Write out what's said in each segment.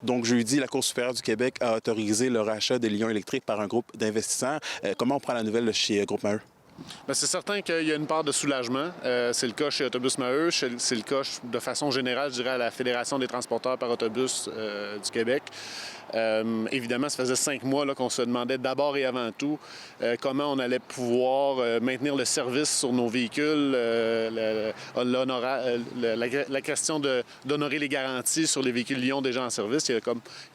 Donc, jeudi, la Cour supérieure du Québec a autorisé le rachat des Lions électriques par un groupe d'investisseurs. Comment on prend la nouvelle chez Groupe Maheu? Bien, c'est certain qu'il y a une part de soulagement. C'est le cas chez Autobus Maheu, c'est le cas de façon générale, je dirais, à la Fédération des transporteurs par autobus du Québec. Évidemment, ça faisait 5 mois qu'on se demandait d'abord et avant tout comment on allait pouvoir maintenir le service sur nos véhicules, la question d'honorer les garanties sur les véhicules Lion déjà en service. Il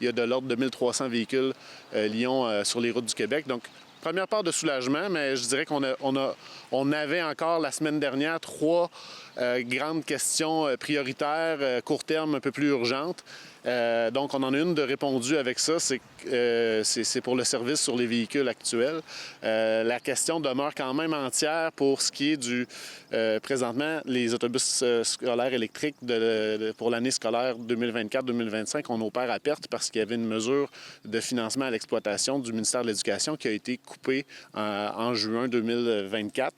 y a de l'ordre de 1300 véhicules Lion sur les routes du Québec. Donc, première part de soulagement, mais je dirais qu'on avait encore la semaine dernière 3 grandes questions prioritaires, court terme, un peu plus urgentes. Donc, on en a une de répondue avec ça, c'est pour le service sur les véhicules actuels. La question demeure quand même entière pour ce qui est présentement, les autobus scolaires électriques pour l'année scolaire 2024-2025, on opère à perte parce qu'il y avait une mesure de financement à l'exploitation du ministère de l'Éducation qui a été coupée en juin 2024.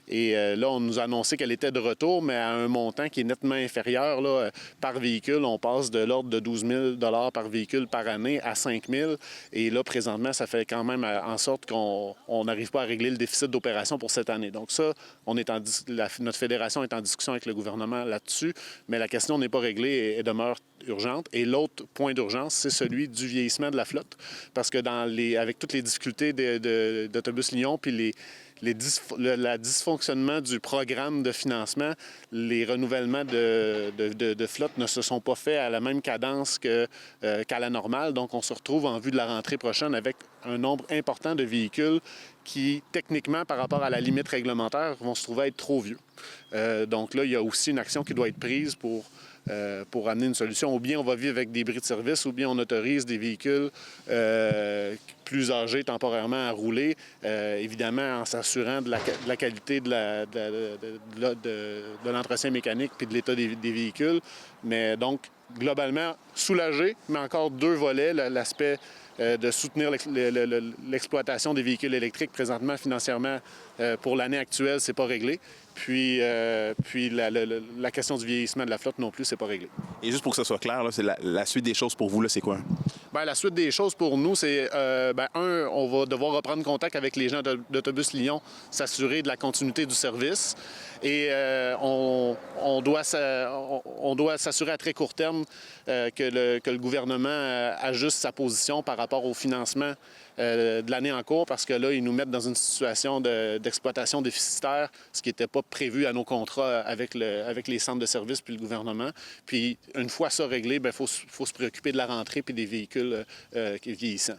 Et là, on nous a annoncé qu'elle était de retour, mais à un montant qui est nettement inférieur là, par véhicule. On passe de l'ordre de 12 000 par véhicule par année à 5 000. Et là, présentement, ça fait quand même en sorte qu'on n'arrive pas à régler le déficit d'opération pour cette année. Donc ça, notre fédération est en discussion avec le gouvernement là-dessus, mais la question n'est pas réglée et demeure urgente. Et l'autre point d'urgence, c'est celui du vieillissement de la flotte. Parce que avec toutes les difficultés d'Autobus Lion, puis le dysfonctionnement du programme de financement, les renouvellements de flotte ne se sont pas faits à la même cadence qu'à la normale. Donc, on se retrouve en vue de la rentrée prochaine avec un nombre important de véhicules qui, techniquement, par rapport à la limite réglementaire, vont se trouver être trop vieux. Donc là, il y a aussi une action qui doit être prise pour amener une solution. Ou bien on va vivre avec des bris de service, ou bien on autorise des véhicules plus âgés temporairement à rouler, évidemment en s'assurant de la qualité de l'entretien mécanique puis de l'état des véhicules. Mais donc, globalement, soulagé, mais encore 2 volets, l'aspect de soutenir l'exploitation des véhicules électriques présentement financièrement pour l'année actuelle, c'est pas réglé. Puis la question du vieillissement de la flotte non plus, c'est pas réglé. Et juste pour que ce soit clair, là, c'est la suite des choses pour vous, là, c'est quoi? Bien, la suite des choses pour nous, c'est, on va devoir reprendre contact avec les gens d'Autobus Lion, s'assurer de la continuité du service. Et on doit s'assurer à très court terme que le gouvernement ajuste sa position par rapport au financement de l'année en cours, parce que là, ils nous mettent dans une situation d'exploitation déficitaire, ce qui n'était pas prévu à nos contrats avec les centres de services puis le gouvernement. Puis, une fois ça réglé, il faut se préoccuper de la rentrée puis des véhicules vieillissants.